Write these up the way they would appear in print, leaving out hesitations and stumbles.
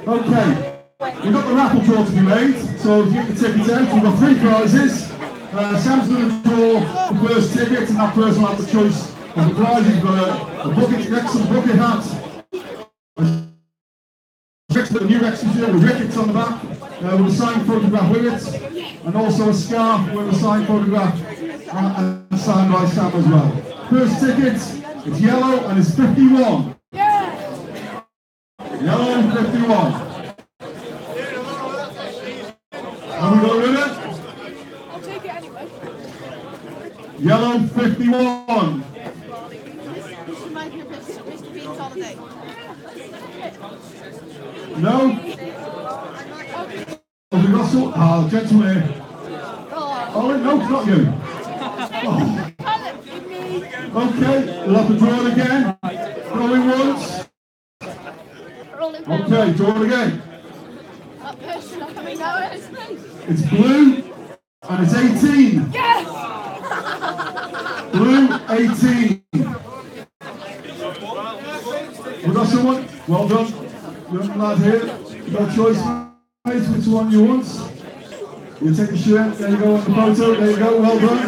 Okay, we've got the raffle draw to be made, so if you get the tickets out, we've got 3 prizes. Sam's going to draw the first ticket, and that person will have the choice of the prize. You've got a bucket, Wrexham bucket hat, the new Wrexham shirt with Ricketts on the back, with a signed photograph with it, and also a scarf with a signed photograph and signed by Sam as well. First ticket, it's yellow and it's 51. Yellow and 51. Have we got a winner? I'll take it anyway. Yellow 51. This reminds me of Mr. Bean's holiday. No? Have we got some? Ah, gentleman here. Oh, no, it's not you. Oh. Okay, we'll have to draw it again. Rolling once. Okay, draw it again. That person not coming out, it's me. It's blue and it's 18. Yes! Blue 18. We got someone? Well done. Young lad here. You got a choice, mate, which one you want. You take the shirt, there you go on the photo, there you go, well done.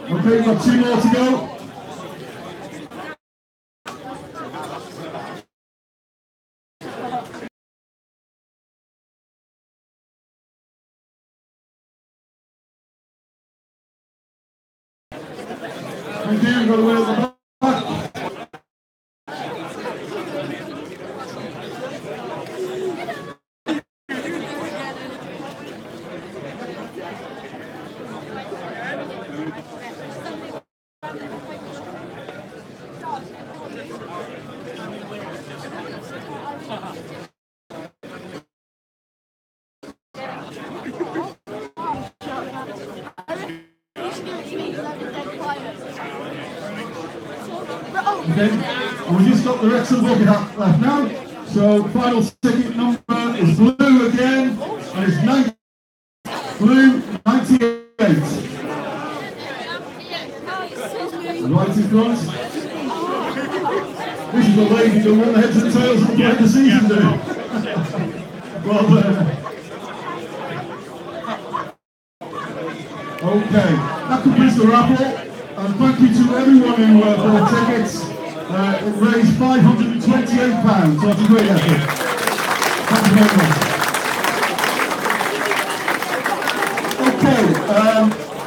Okay, we've got 2 more to go. Thank you, we've got a winner at the back. Okay, we've just got the Wrexham bucket hat left now. So final ticket number is blue again, and it's blue 98. Right in front. This is the lady that won the heads and tails of the season, do. Well done. Okay, that completes the raffle. And thank you to everyone who bought tickets. It raised £528, so that's a great effort. Thank you very much. Okay,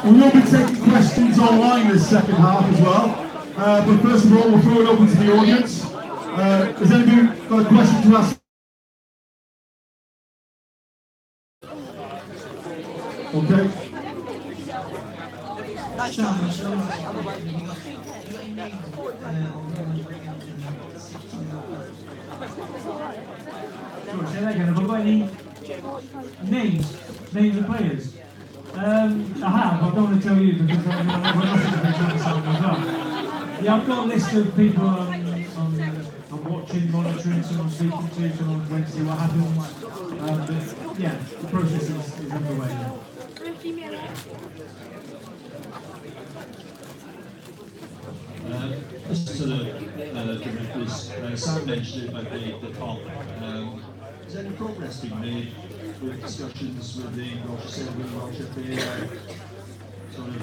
we will be taking questions online this second half as well. But first of all, we'll throw it open to the audience. Has anybody got a question to ask? Okay. Say that again. Have I got any names of players? I have. I don't want to tell you because I'm as well. Yeah, I've got a list of people I'm watching, monitoring, someone speaking to, someone waiting to see what happens. But yeah, the process is underway now. Just to the Sam mentioned it about the comp. Has any progress been made with discussions with the Rochester and Rochester sort of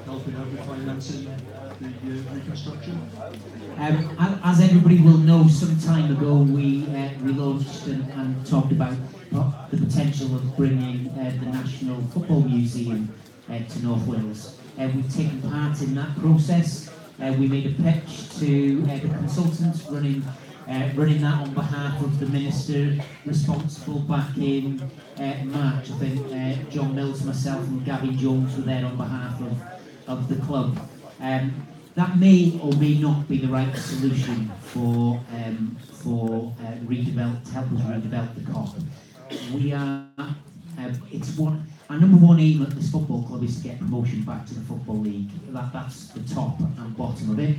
helping out with financing the reconstruction? As everybody will know, some time ago we relaunched and talked about the potential of bringing the National Football Museum to North Wales. We've taken part in that process. We made a pitch to the consultants running that on behalf of the Minister responsible back in March. I think John Mills, myself and Gavin Jones were there on behalf of the club. That may or may not be the right solution for redevelop, to help us redevelop the COP. We are, our number one aim at this football club is to get promotion back to the Football League. That's the top and bottom of it.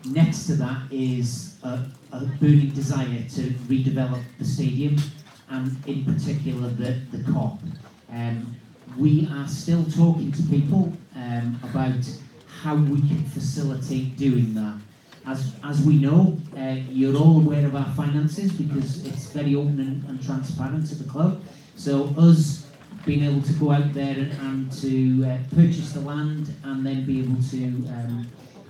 Next to that is a burning desire to redevelop the stadium and in particular the COP. We are still talking to people about how we can facilitate doing that. As we know, you're all aware of our finances because it's very open and transparent at the club. So us being able to go out there and to purchase the land and then be able to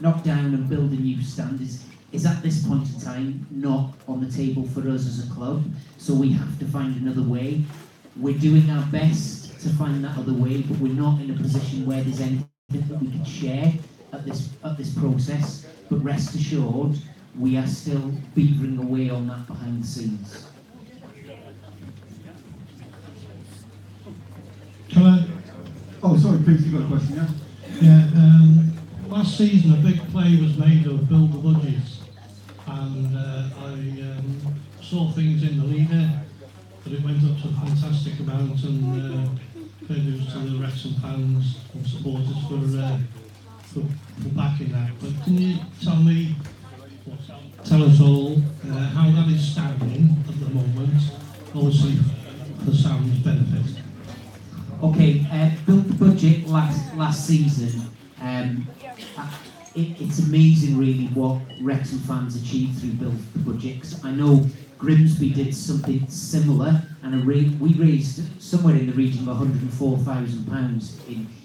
knock down and build a new stand is at this point in time not on the table for us as a club. So we have to find another way. We're doing our best to find that other way, but we're not in a position where there's anything that we can share at this process. But rest assured, we are still beavering away on that behind the scenes. Can I? Oh, sorry, Pete, you got a question, yeah? Yeah, last season a big play was made of build the budgets, and I saw things in the leader that it went up to a fantastic amount, and kudos to the Wrexham fans and supporters for backing that. But can you tell us all how that is standing at the moment, obviously for Sam's benefit? Okay, built the budget last season. It's amazing really what Wrexham fans achieved through build the budget. 'Cause I know Grimsby did something similar, and we raised somewhere in the region of £104,000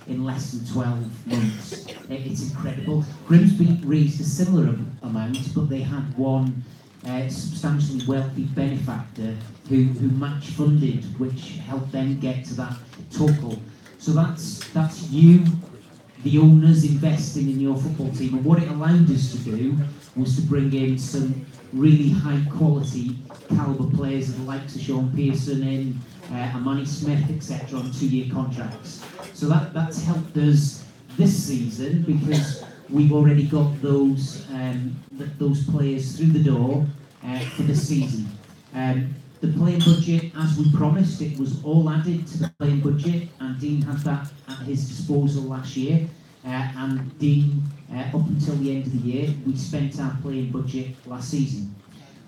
in less than 12 months. It's incredible. Grimsby raised a similar amount, but they had one substantially wealthy benefactor who match funded, which helped them get to that total. So that's you, the owners, investing in your football team, and what it allowed us to do was to bring in some really high quality calibre players, the likes of Sean Pearson in, Amani Smith, etc., on 2-year contracts. So that's helped us this season because we've already got those players through the door for this season. The playing budget, as we promised, it was all added to the playing budget, and Dean had that at his disposal last year. And Dean, up until the end of the year, we spent our playing budget last season.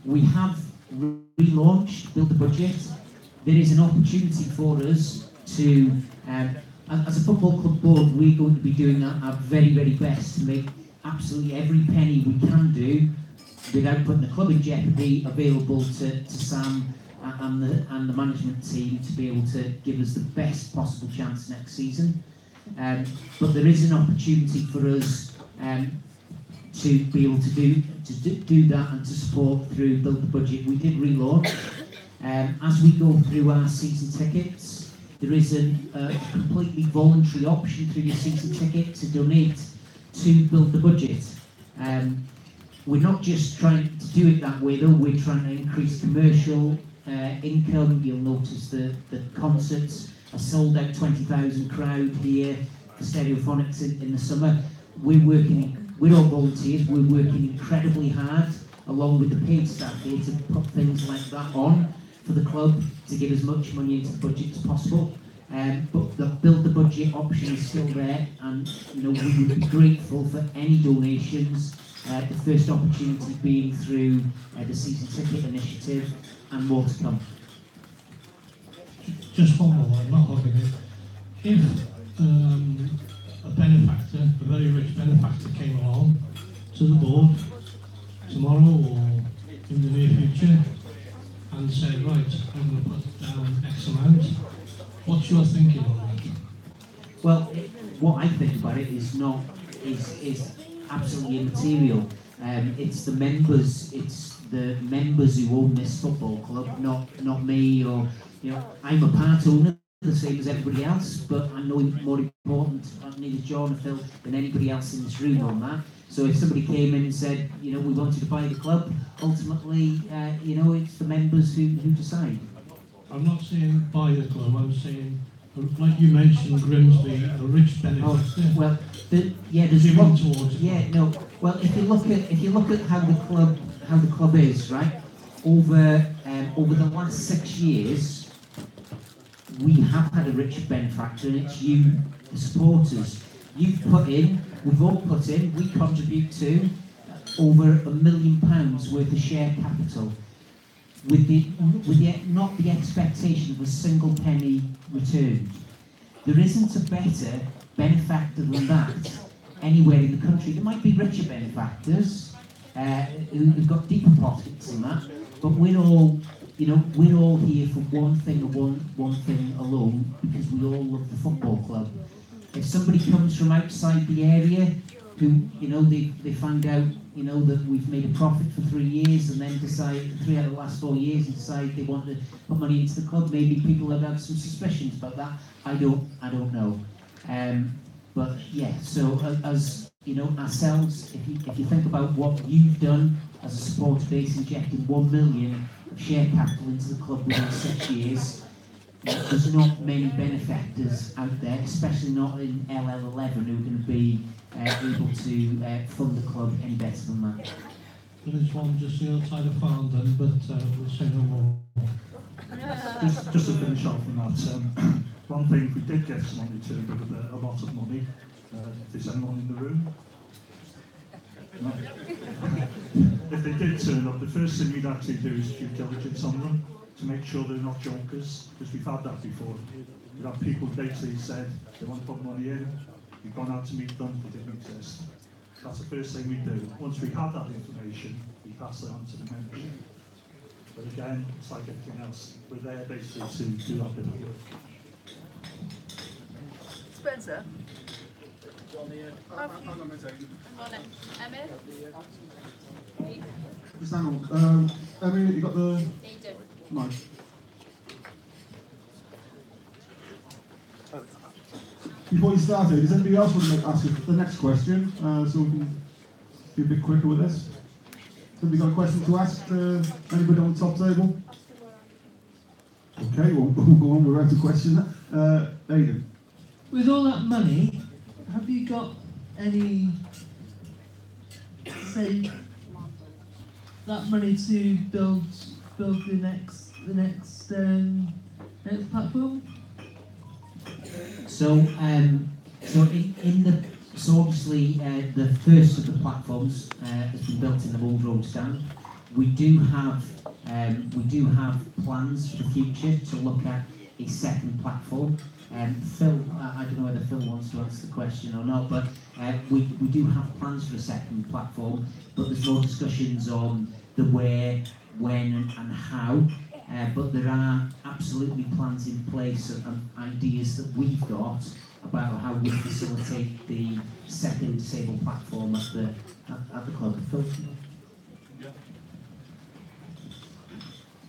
We have relaunched Build the Budget. There is an opportunity for us to, as a football club board, we're going to be doing our very, very best to make absolutely every penny we can do without putting the club in jeopardy available to Sam and the management team to be able to give us the best possible chance next season. But there is an opportunity for us to be able to do that and to support through Build the Budget. We did relaunch. As we go through our season tickets, there is a completely voluntary option through your season ticket to donate to Build the Budget. We're not just trying to do it that way though, we're trying to increase commercial income. You'll notice the concerts, a sold out 20,000 crowd here for Stereophonics in the summer. We're all volunteers, we're working incredibly hard along with the paid staff here to put things like that on for the club to give as much money into the budget as possible. But the Build the Budget option is still there, and we would be grateful for any donations. The first opportunity being through the season ticket initiative, and more to come. Just one more, I'm not hogging it. If a benefactor, a very rich benefactor came along to the board tomorrow or in the near future and said, right, I'm going to put down X amount, what's your thinking on that? Well, what I think about it is absolutely immaterial. It's the members who own this football club, not me, or I'm a part owner, the same as everybody else, but I'm no more important, neither John or Phil, than anybody else in this room on that. So if somebody came in and said, we wanted to buy the club, ultimately, it's the members who decide. I'm not saying buy the club, I'm saying, like you mentioned, Grimsby, a rich benefactor. Oh, well, there's one towards. Yeah, no. Well, if you look at how the club is, right, over the last 6 years, we have had a rich benefactor, and it's you, the supporters. You've put in, we've all put in, we contribute to over £1 million worth of share capital, with not the expectation of a single penny returned. There isn't a better benefactor than that anywhere in the country. There might be richer benefactors, who've got deeper pockets than that. But we're all, we're all here for one thing and one thing alone, because we all love the football club. If somebody comes from outside the area, who, they find out, that we've made a profit for 3 years, and then decide, 3 out of the last 4 years, and decide they want to put money into the club, maybe people have had some suspicions about that. I don't know. But yeah, so as ourselves, if you think about what you've done as a supporter base, injecting 1 million of share capital into the club within 6 years, there's not many benefactors out there, especially not in LL11, who are going to be able to fund the club any better than that. There is one just the other side of Farndon, but we'll say no more. Just to finish off on that, one thing, if we did get someone returned with a lot of money, is anyone in the room? No. If they did turn up, the first thing we'd actually do is due diligence on them, to make sure they're not jokers, because we've had that before. We've had people basically said they want to put money in, we've gone out to meet them, they didn't exist. That's the first thing we do. Once we have that information, we pass it on to the membership. But again, it's like everything else. We're there basically to do that bit of work. Spencer? Emma? Just hang on. Emmy, you got the mic? Before you started, does anybody else want to ask the next question? So we can be a bit quicker with this. Somebody got a question to ask? Anybody on the top table? Okay, we'll go on. We're ready to question that. Aidan. With all that money, have you got any, say, that money to build the next platform? So obviously the first of the platforms has been built in the Old Road stand. We do have plans for the future to look at a second platform. Phil, I don't know whether Phil wants to answer the question or not, but we do have plans for a second platform, but there's more discussions on the where, when and how. But there are absolutely plans in place and ideas that we've got about how we facilitate the second disabled platform at the club. Phil?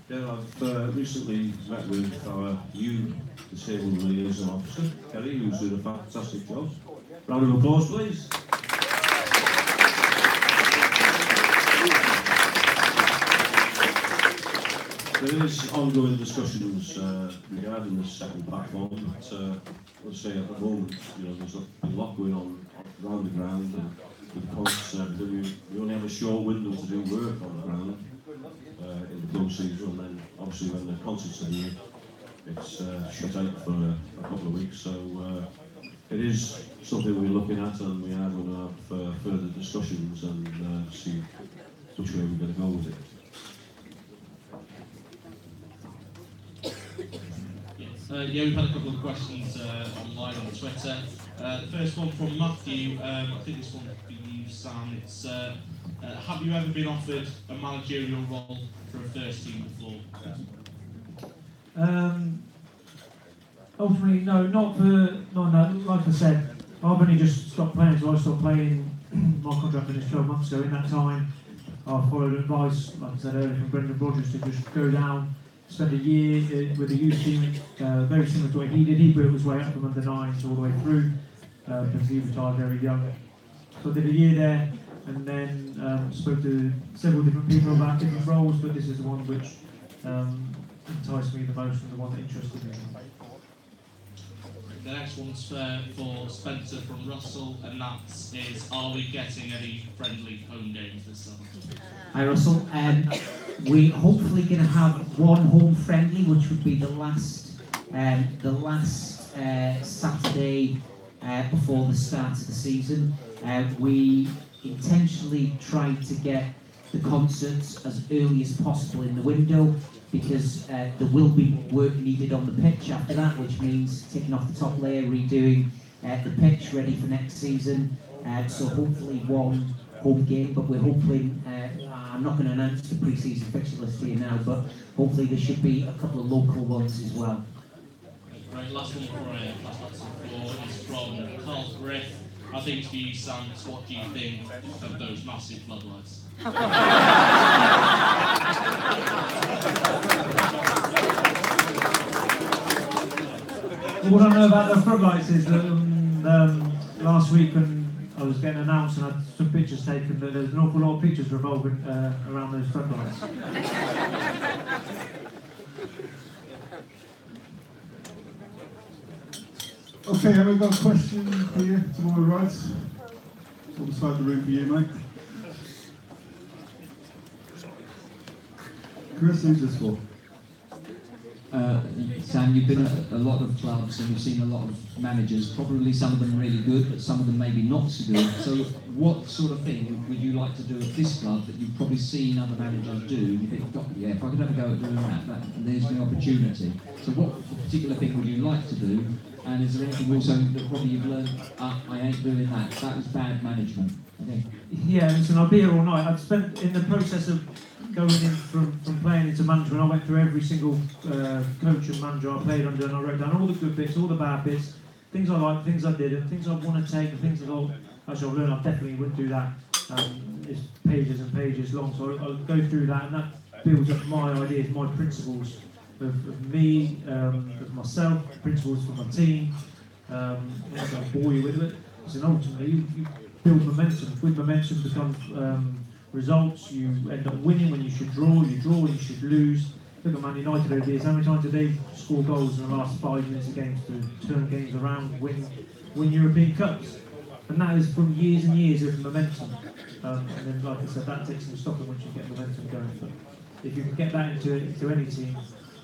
Yeah, I've recently met with our new disabled liaison officer, Kelly, who's doing a fantastic job. Round of applause, please. There is ongoing discussions regarding this second platform, but let's say at the moment, there's a lot going on around the ground, and with concerts and everything, we only have a short window to do work on the ground in the close season, and then obviously when the concerts are here, it's shut out for a couple of weeks. So it is something we're looking at, and we are going to have further discussions and see which way we're going to go with it. Yeah, we've had a couple of questions online on Twitter. The first one from Matthew, I think this one could be you, Sam. It's have you ever been offered a managerial role for a first team before? Ultimately, no, no. Like I said, I've only just stopped playing, so I stopped playing. My contract finished 12 months ago. In that time, I followed advice, like I said earlier, from Brendan Rogers to just go down, spend a year with the youth team, very similar to what he did. He built his way up from under 9s all the way through, because he retired very young. So I did a year there, and then spoke to several different people about different roles, but this is the one which enticed me the most and the one that interested me. The next one's for Spencer from Russell, and that is, are we getting any friendly home games this summer? Hi Russell, we're hopefully going to have one home friendly, which would be the last Saturday before the start of the season. We intentionally tried to get the concerts as early as possible in the window, because there will be work needed on the pitch after that, which means taking off the top layer, redoing the pitch ready for next season. So hopefully one home game, but we're hoping, I'm not going to announce the pre-season fixture list here now, but hopefully there should be a couple of local ones as well. Right, last one for last on the floor is from Carl Griff. I think for you, Sam, what do you think of those massive floodlights? What I know about the floodlights is that last week when I was getting announced and I had some pictures taken, that there's an awful lot of pictures revolving around those floodlights. Okay, have we got a question for you to my right? Other side of the room for you, mate. Chris, who's this for? Sam, you've been at a lot of clubs and you've seen a lot of managers, probably some of them really good, but some of them maybe not so good. So what sort of thing would you like to do at this club that you've probably seen other managers do? You think, yeah, if I could have a go at doing that, there's the opportunity. So what particular thing would you like to do? And is there anything also that probably you've learned, I ain't doing that, that was bad management? Okay. Yeah, listen, I'll be here all night. I've spent, in the process of going in from playing into management, I went through every single coach and manager I played under, and I wrote down all the good bits, all the bad bits, things I liked, things I did, and things I want to take, and things that I've learned. I definitely wouldn't do that. It's pages and pages long, so I'll go through that, and that builds up my ideas, my principles of me, of myself, principles for my team. I'm not going to bore you with it. So ultimately, you build momentum. With momentum becomes results. You end up winning when you should draw. You draw when you should lose. Look at Man United over the years. How many times did they score goals in the last 5 minutes of games to turn games around, win European Cups? And that is from years and years of momentum. And then, like I said, that takes some stopping once you get momentum going. But if you can get that into any team,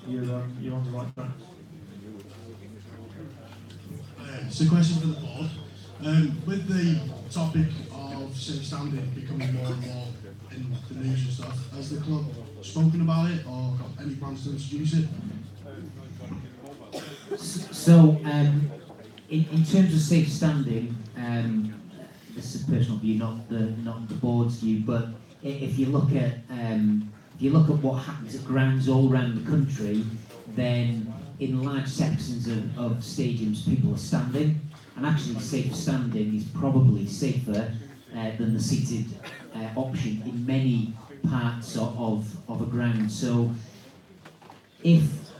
you're on the right track. It's a question for the board. With the topic of safe standing becoming more and more in the news and stuff, has the club spoken about it or got any plans to introduce it? So, in terms of safe standing, this is a personal view, not the board's view, but if you look at what happens at grounds all around the country, then in large sections of stadiums people are standing, and actually safe standing is probably safer than the seated option in many parts of a ground. So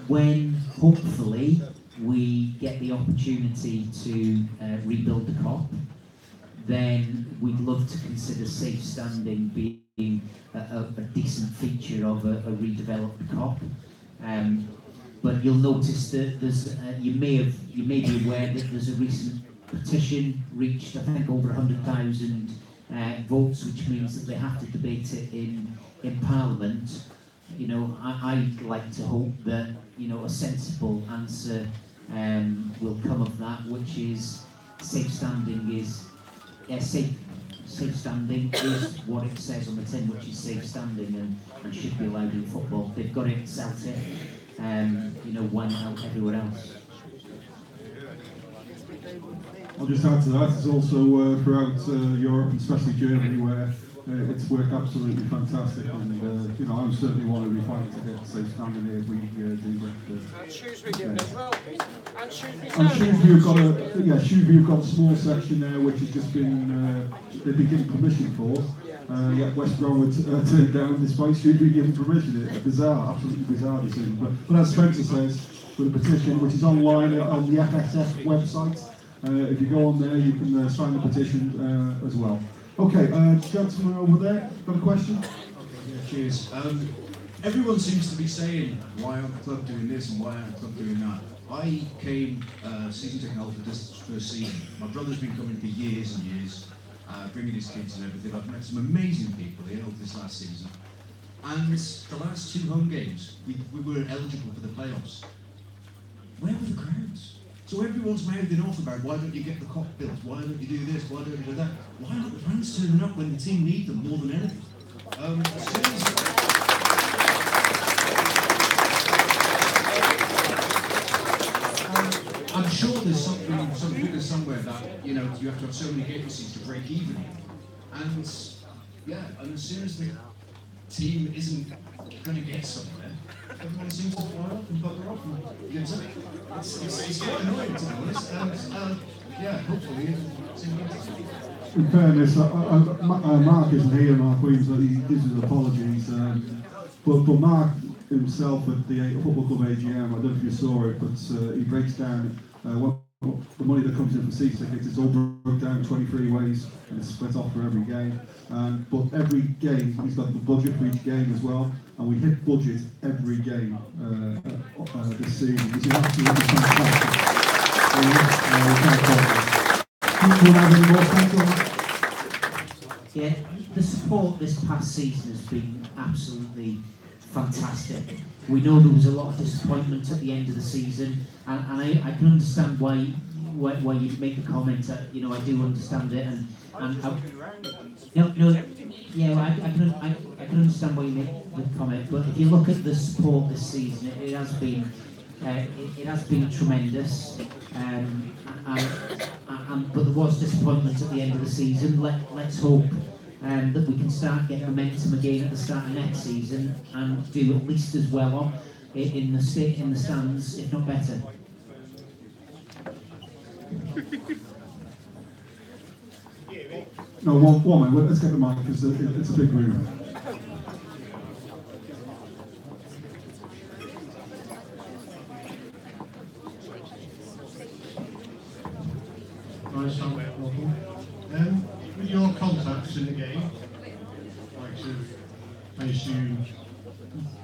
when hopefully we get the opportunity to rebuild the Kop, then we'd love to consider safe standing being a decent feature of a redeveloped Kop. But you'll notice that there's you may be aware that there's a recent petition reached, I think, over 100,000 votes, which means that they have to debate it in Parliament. You know, I'd like to hope that, you know, a sensible answer will come of that, which is safe standing is safe standing is what it says on the tin, which is safe standing and should be allowed in football. They've got it at Celtic, you know, why not everywhere else? I'll just add to that, it's also throughout Europe, and especially Germany, where it's worked absolutely fantastic, and you know, I'm certainly one to be fighting to get safe standing here if we do get and Shrewsbury do it as well. And Shrewsbury have got a small section there which has just been they've been given permission for. Yet West Brom were turned down despite Shrewsbury giving permission. It's bizarre, absolutely bizarre decision. But as Spencer says, with a petition which is online on the FSF website, if you go on there, you can sign the petition as well. Okay, gentleman over there, got a question? Okay, yeah, cheers. Everyone seems to be saying, why aren't the club doing this and why aren't the club doing that? I came season ticket holder for this first season. My brother's been coming for years and years, bringing his kids and everything. I've met some amazing people here over this last season. And the last 2 home games, we were eligible for the playoffs. Where were the crowds? So everyone's mouthing off about why don't you get the Kop built, why don't you do this, why don't you do that? Why aren't the fans turning up when the team need them more than anything? I'm sure there's some figure somewhere that, you know, you have to have so many vacancies to break even. And yeah, and as soon as the team isn't going to get somewhere, everyone seems to fly up and bugger off. And, you know, it's quite annoying, to be honest. And yeah, hopefully it'll see me. In fairness, Mark isn't here, Mark Williams, but he gives his apologies. But Mark himself at the Football Club AGM, I don't know if you saw it, but he breaks down the money that comes in for season tickets. It's all broken down 23 ways and it's split off for every game. But every game, he's got the budget for each game as well, and we hit budget every game this season, which is absolutely fantastic. Yeah, the support this past season has been absolutely fantastic. We know there was a lot of disappointment at the end of the season, and I can understand why you make the comment that, you know, I do understand it, and I can understand why you make the comment. But if you look at the support this season, it has been tremendous. But there was disappointment at the end of the season. Let's hope that we can start getting momentum again at the start of next season and do at least as well in the stands, if not better. No, one minute. Let's get the mic because it's a big room. With your contacts in the game, I assume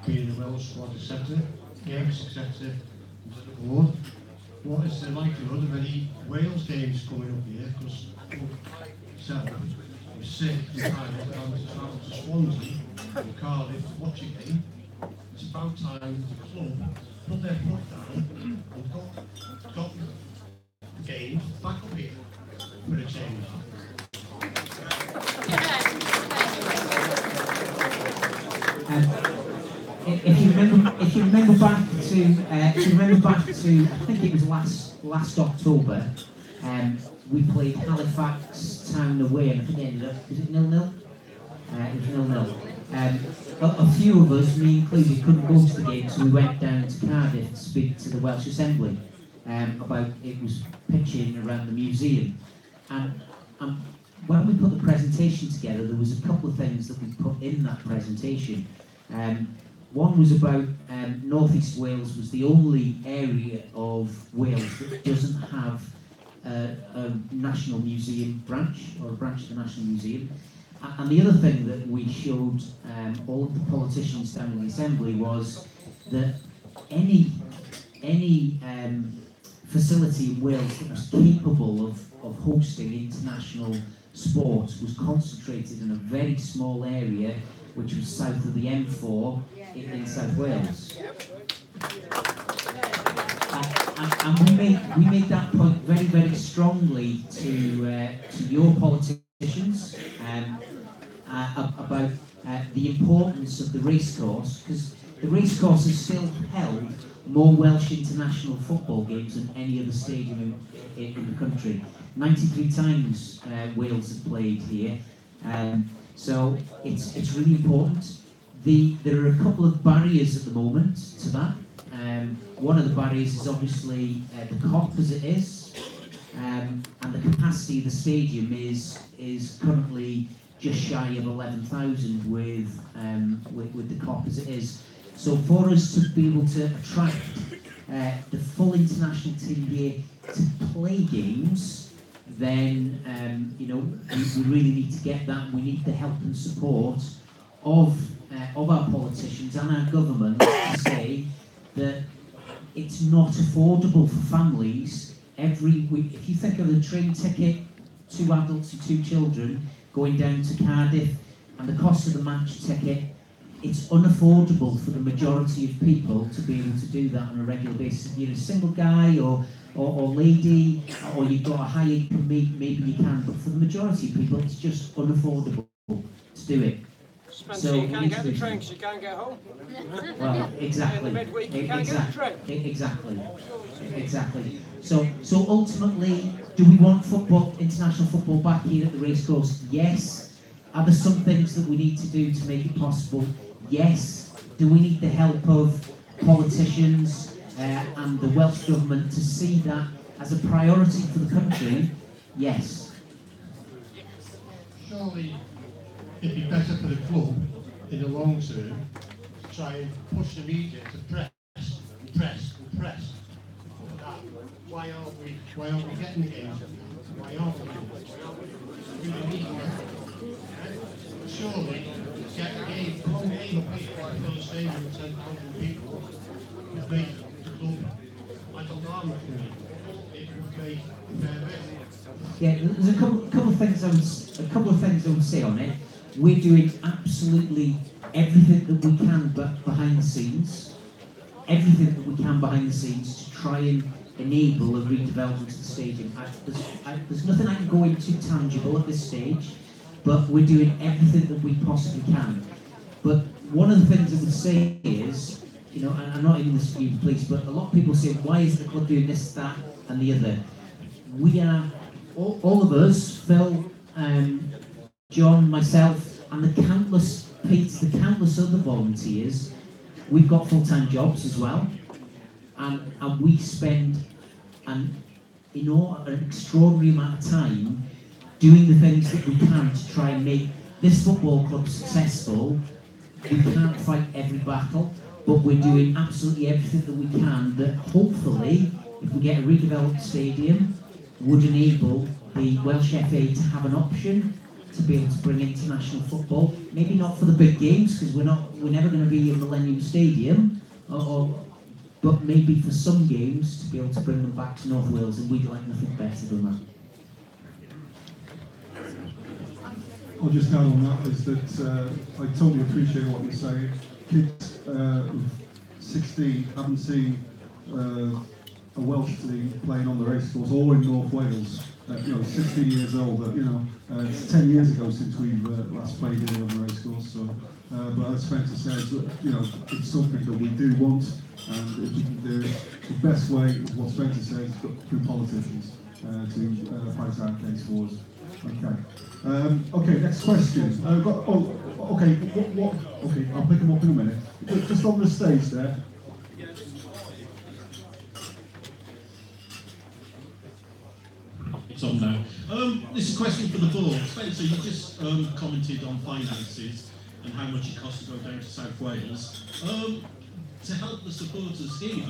being a Welsh squad executive, games executive, and to the board, what is the likelihood of any Wales games coming up here? Because yourself, you're sick, you're tired, and to travel to Swansea from Cardiff to watch a game. It's about time the club put their foot down and got the game back up here for a change. If you remember back to, I think it was last October, we played Halifax Town away, and I think it ended up, was it 0-0? It was 0-0. A few of us, me included, couldn't go to the game, so we went down to Cardiff to speak to the Welsh Assembly about it was pitching around the museum. And when we put the presentation together, there was a couple of things that we put in that presentation. One was about North East Wales was the only area of Wales that doesn't have a National Museum branch, or a branch of the National Museum. And the other thing that we showed all of the politicians down in the Assembly was that any facility in Wales that was capable of hosting international sports was concentrated in a very small area, which was south of the M4 in South Wales. And we made that point very, very strongly to your politicians about the importance of the racecourse, because the racecourse has still held more Welsh international football games than any other stadium in the country. 93 times Wales have played here, so it's really important. There are a couple of barriers at the moment to that. One of the barriers is obviously the COP as it is, and the capacity of the stadium is currently just shy of 11,000 with the COP as it is. So for us to be able to attract the full international team here to play games, then we really need to get that. We need the help and support of our politicians and our government to say that it's not affordable for families every week. If you think of the train ticket, 2 adults and 2 children going down to Cardiff, and the cost of the match ticket, it's unaffordable for the majority of people to be able to do that on a regular basis. If you're a single guy or lady, or you've got a high income, maybe you can, but for the majority of people, it's just unaffordable to do it. So you can't get the train because you can't get home. Well, exactly. In the midweek, you can't get the train. Exactly. So ultimately, do we want international football back here at the racecourse? Yes. Are there some things that we need to do to make it possible? Yes. Do we need the help of politicians and the Welsh Government to see that as a priority for the country? Yes. Surely it'd be better for the club in the long term to try and push the media to press and press and press. Why aren't we getting the games? Why aren't we? Really need surely get a game from the stadium with 10,000 people would make the club like a drama for me. It would make fair bit. Yeah, there's a couple of things I would say on it. We're doing absolutely everything that we can behind the scenes, to try and enable a redevelopment of the stadium. There's nothing I can go into tangible at this stage, but we're doing everything that we possibly can. But one of the things I would say is, you know, and I'm not even the student police, but a lot of people say, why is the club doing this, that, and the other? We are, all of us, Phil, John, myself, and the countless other volunteers, we've got full-time jobs as well, and we spend an extraordinary amount of time doing the things that we can to try and make this football club successful. We can't fight every battle, but we're doing absolutely everything that we can that hopefully, if we get a redeveloped stadium, would enable the Welsh FA to have an option to be able to bring international football. Maybe not for the big games, because we're never going to be in Millennium Stadium, but maybe for some games to be able to bring them back to North Wales, and we'd like nothing better than that. I'll just add on that is that I totally appreciate what you're saying. Kids 16 haven't seen a Welsh team playing on the racecourse or in North Wales. 16 years old. It's 10 years ago since we've last played here on the racecourse. So, but as Spencer says, it's something that we do want, and if we can do it, the best way is what Spencer says, through politicians to fight our case for us. Okay. Okay. Next question. Okay. Okay. I'll pick them up in a minute. Just on the stage there. It's on now. This is a question for the board. Spencer, you just commented on finances and how much it costs to go down to South Wales. To help the supporters here,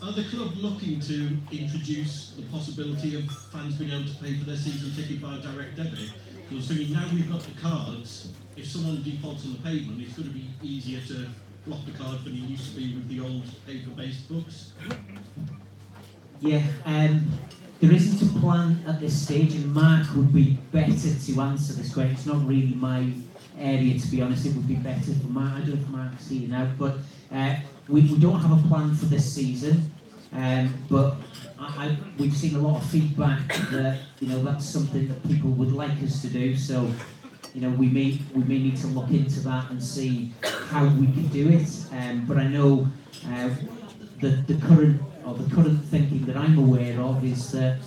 are the club looking to introduce the possibility of fans being able to pay for their season ticket by direct debit? Because now we've got the cards, if someone defaults on the payment, it's going to be easier to block the card than it used to be with the old paper-based books. Yeah, there isn't a plan at this stage, and Mark would be better to answer this question. It's not really my area, to be honest. It would be better for Mark. I don't know if Mark's here now, but we don't have a plan for this season. But we've seen a lot of feedback that that's something that people would like us to do. So we may need to look into that and see how we can do it. But I know the current thinking that I'm aware of is that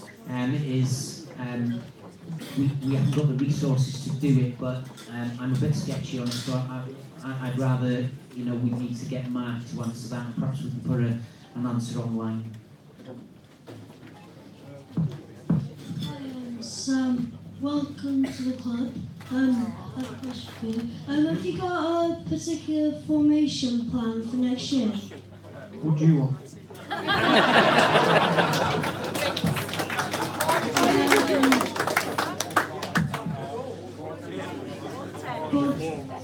we haven't got the resources to do it, but I'm a bit sketchy on it, so I'd rather we need to get Mark to answer that, and perhaps we can put an answer online. Hi, Sam. Welcome to the club. I have a question for you. Have you got a particular formation plan for next year? What do you want?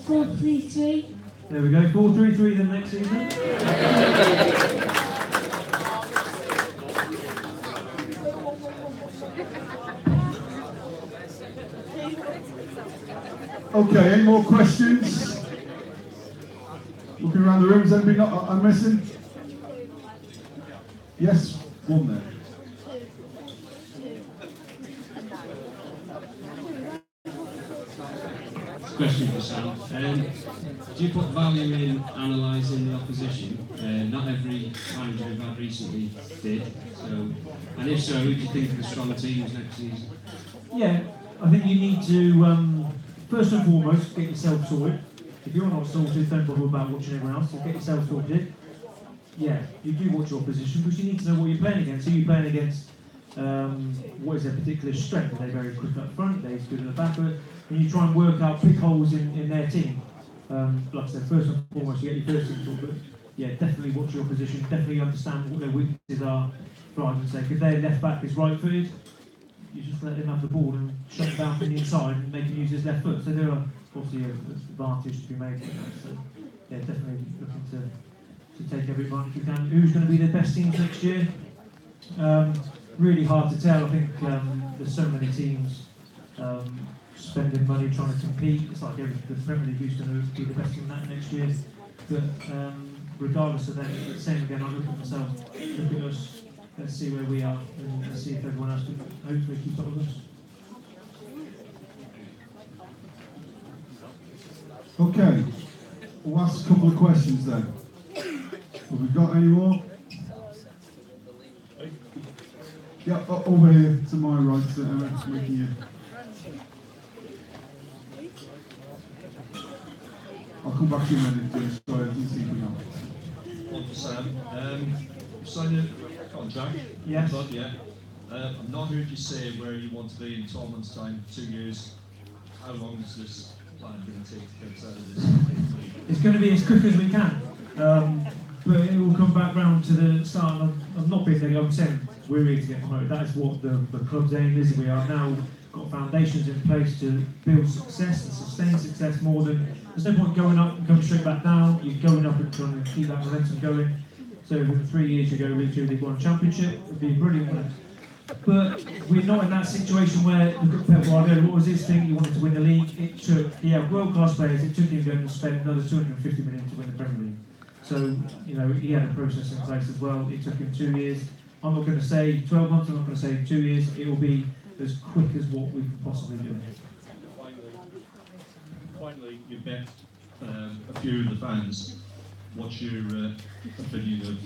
4-3-3. There we go, 4-3-3 then next season. Okay, any more questions? Looking around the room, is anybody I'm missing? Yes, one there. Question for Sam. Do you put value in analysing the opposition? Not every manager we've had recently did. So, and if so, who do you think are the strong teams next season? Yeah, I think you need to first and foremost, get yourself sorted. If you're not sorted, don't bother about watching everyone else. So get yourself sorted. Yeah, you do watch your position because you need to know what you're playing against. Who you're playing against. What is their particular strength? Are they very quick up front? Are they good at the back? And you try and work out pick holes in their team. Like I said, first and foremost, you get your first team sorted. But yeah, definitely watch your position. Definitely understand what their weaknesses are. For argument's sake, if their left back is right-footed, you just let him have the ball and shut him down from the inside and make him use his left foot. So there are obviously an advantage to be made. So yeah, definitely looking to take every advantage you can. Who's going to be the best teams next year? Really hard to tell. I think there's so many teams spending money trying to compete. It's like the Premier League who's going to be the best team next year. But regardless of that, it's the same again. I look at myself, look at us. Let's see where we are, and let's see if everyone else can hopefully keep up with us. Okay, last couple of questions then. Have we got any more? Yeah, over here to my right, Emma's making you. I'll come back to you in a minute, James. Sorry, I didn't see you now. One for Sam. Signed a contract. Yes. But yeah. I've not heard you say where you want to be in 12 months' time, 2 years. How long is this plan going to take to get us out of this? It's going to be as quick as we can. But it will come back round to the start. I'm not being negative, I'm saying we're here to get promoted. That is what the club's aim is. We are now got foundations in place to build success and sustain success more than. There's no point going up and coming straight back down. You're going up and trying to keep that momentum going. So within 3 years you go League 2, League 1 Championship. It would be brilliant, wouldn't it? But we're not in that situation where, look at Pep Guardiola, what was his thing? He wanted to win the league. It took, he had world-class players, it took him going to spend another 250 million to win the Premier League. So, you know, he had a process in place as well. It took him 2 years. I'm not going to say 12 months, I'm not going to say 2 years. It will be as quick as what we can possibly do. Finally, you met a few of the fans. What's your opinion of...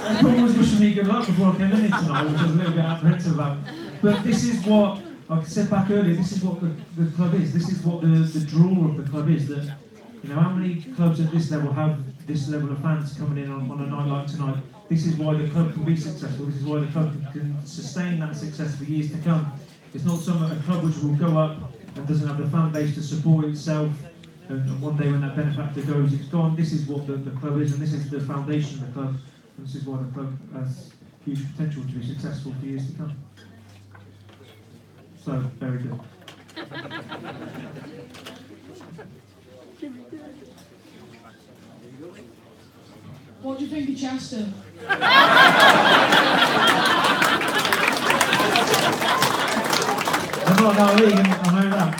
Everyone was wishing me good luck before I came in here tonight, which I was a little bit apprehensive about. But this is what, like I said back earlier, this is what the club is. This is what the draw of the club is. That, you know, how many clubs at this level have this level of fans coming in on a night like tonight? This is why the club can be successful. This is why the club can sustain that success for years to come. It's not a club which will go up and doesn't have the fan base to support itself. And one day when that benefactor goes, it's gone. This is what the club is, and this is the foundation of the club. And this is why the club has huge potential to be successful for years to come. So, very good. What do you think of Chester? I'm not that league, I know that.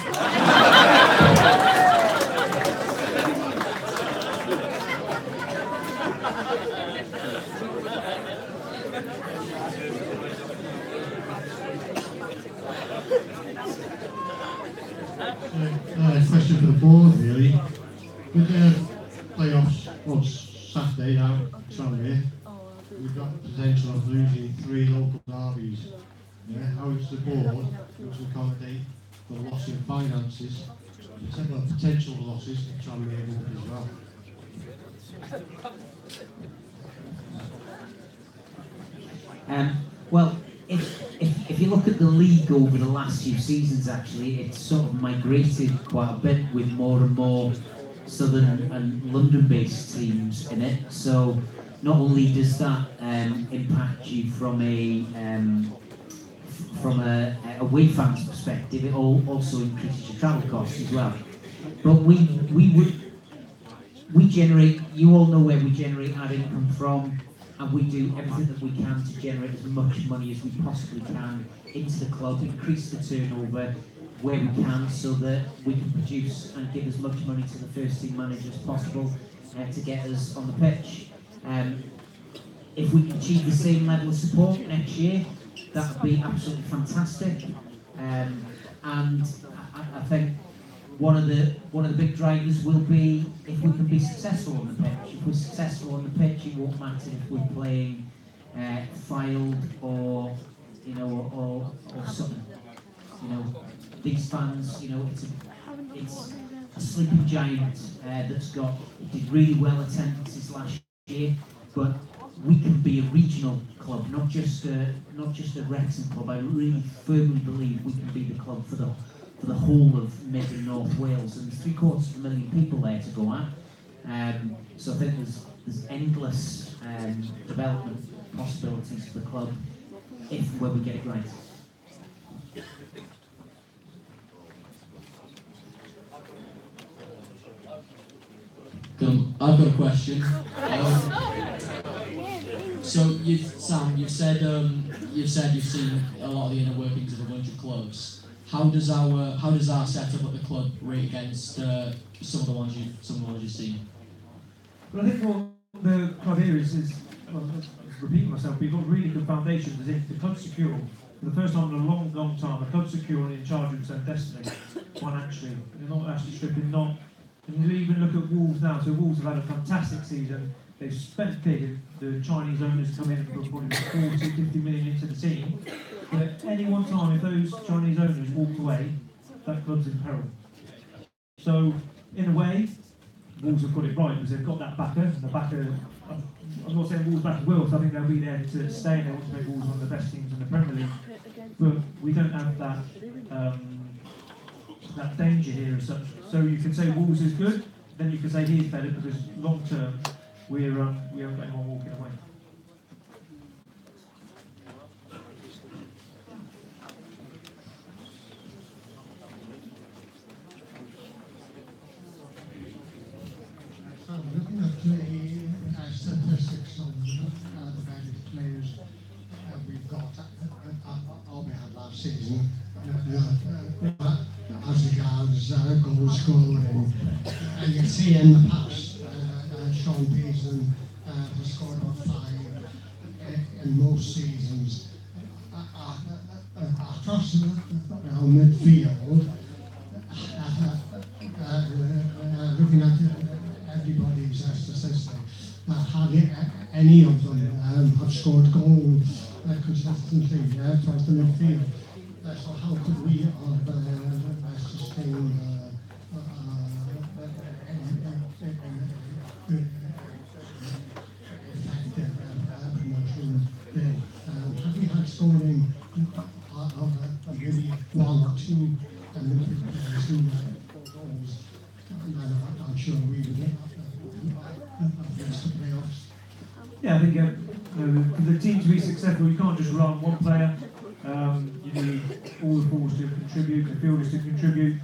Question for the board, really. With the playoffs on Saturday out Sunday, we've got the potential of losing 3 local derbies. Yeah, how is the board going to accommodate the loss in finances, potential losses in Tranmere as well? Well, if you look at the league over the last few seasons, actually, it's sort of migrated quite a bit with more and more Southern and London-based teams in it. So not only does that impact you from a away fans perspective, it also increases your travel costs as well. But we generate. You all know where we generate our income from. And we do everything that we can to generate as much money as we possibly can into the club, increase the turnover where we can so that we can produce and give as much money to the first team manager as possible to get us on the pitch. If we can achieve the same level of support next year, that would be absolutely fantastic. And I think one of the big drivers will be if we can be successful on the pitch. If we're successful on the pitch, it won't matter if we're playing Fylde or something, these fans, it's a sleeping giant it did really well attendances last year, but we can be a regional club, not just a Wrexham club. I really firmly believe we can be the club for the whole of Mid and North Wales, and there's 750,000 people there to go at. So I think there's endless development possibilities for the club when we get it right. I've got a question. So Sam, you've said you've seen a lot of the inner workings of a bunch of clubs. How does our setup at the club rate against some of the ones you've seen? Well, I think what the club here is well, repeating myself, we've got really good foundations. As if the club's secure. For the first time in a long, long time, the club's secure and in charge of its own destiny financially. They're not actually stripping, and you even look at Wolves now. So Wolves have had a fantastic season. They've spent big. The Chinese owners come in and put probably 40-50 million into the team. But at any one time, if those Chinese owners walk away, that club's in peril. So, in a way, Wolves have got it right because they've got that backer. And the backer, I'm not saying Wolves back will, so I think they'll be there to stay. They want to make Wolves one of the best teams in the Premier League. But we don't have that that danger here as such. So you can say Wolves is good, then you can say he's better because long term we haven't got anyone walking away. Looking at the statistics on the various players we've got, we had last season, as regards goal scoring, and you see in the past, Sean Pearson has scored about 5 in most seasons. Across our midfield, looking at everybody's statistics, hardly any of them have scored goals consistently across the midfield. So how could we have sustained effective promotion there? Have we had scoring of maybe 1 or 2 Olympic players who scored goals? I'm sure we would have reached the playoffs. Yeah, I think for the team to be successful, you can't just rely on one player. You need all the forwards to contribute, the fielders to contribute.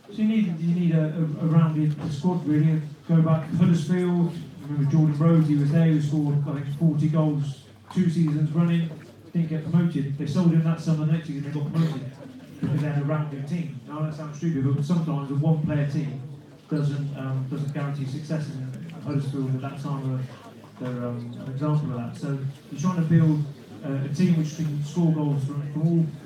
So you need a rounded squad really. Go back to Huddersfield. Remember Jordan Rhodes, he was there, who scored I think 40 goals 2 seasons running. Didn't get promoted. They sold him that summer, next year they got promoted because they had a rounded team. Now that sounds stupid, but sometimes a one-player team doesn't guarantee success. In Huddersfield at that time they're an example of that. So you're trying to build a team which can score goals from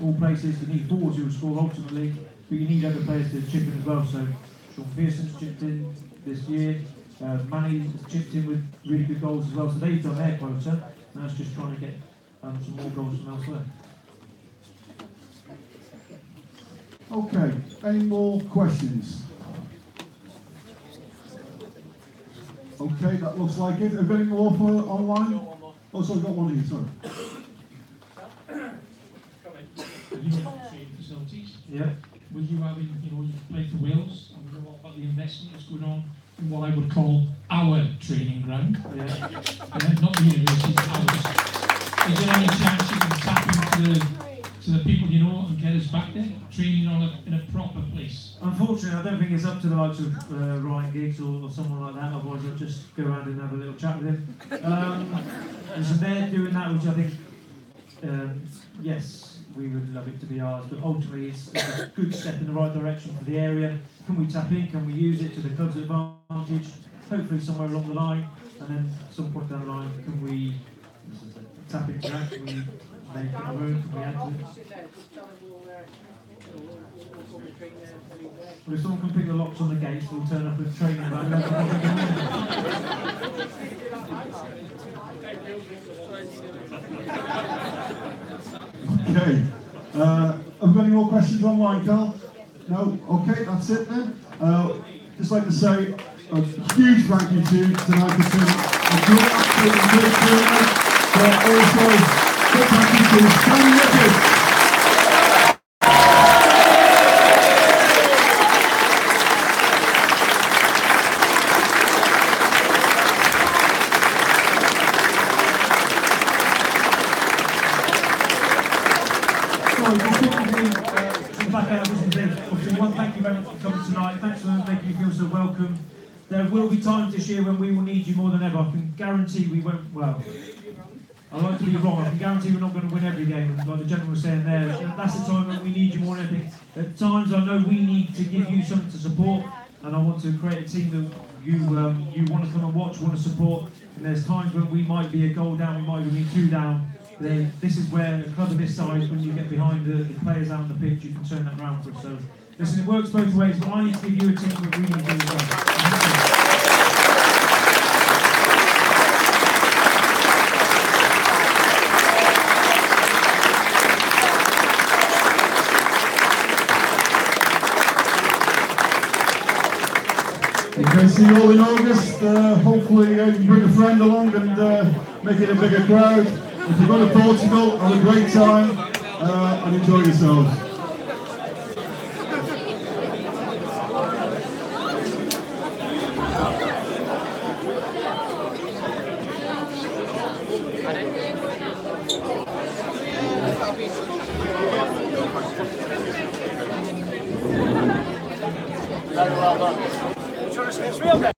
all places. You need forwards who will score ultimately, but you need other players to chip in as well. So Sean Pearson's chipped in this year. Manny has chipped in with really good goals as well. So they've done their quota. Now it's just trying to get some more goals from elsewhere. Okay, any more questions? Okay, that looks like it. Have you got any more for online? Oh, sorry, I've got one here, sorry. Facilities. Yeah. With you having, you played for Wales, and we know about the investment that's going on in what I would call our training ground. Yeah. Not the university, ours. Is there any chance you can tap into the people you know and get us back there, training in a proper place? Unfortunately, I don't think it's up to the likes of Ryan Giggs or someone like that. Otherwise, I'll just go around and have a little chat with him. And so they're doing that, which I think, yes, we would love it to be ours, but ultimately it's a good step in the right direction for the area. Can we tap in? Can we use it to the club's advantage? Hopefully somewhere along the line, and then some point down the line, can we tap into that? Can we make it our own? Can we add to it? Well, if someone can pick the locks on the gates, we'll turn up and train about Okay. Have we got any more questions online, Carl? No? Okay, that's it then. Just like to say a huge thank you to tonight for doing a good, absolutely great tournament. But also, big thank you to Sam Ricketts. Thank you very much for coming tonight. Thanks for making me feel so welcome. There will be times this year when we will need you more than ever. I can guarantee we won't, well, I like to be wrong, I can guarantee we're not going to win every game, like the gentleman was saying there. That's the time when we need you more than anything. At times I know we need to give you something to support, and I want to create a team that you want to come and watch, want to support. And there's times when we might be a goal down, we might be 2 down. Then this is where a club of this size, when you get behind the players out on the pitch, you can turn that round for us. So listen, it works both ways, but I need to give you a team that really do as well. Okay, see you all in August. Hopefully you can bring a friend along and make it a bigger crowd. If you go to Portugal, have a great time and enjoy yourselves. Very well done. It's real then.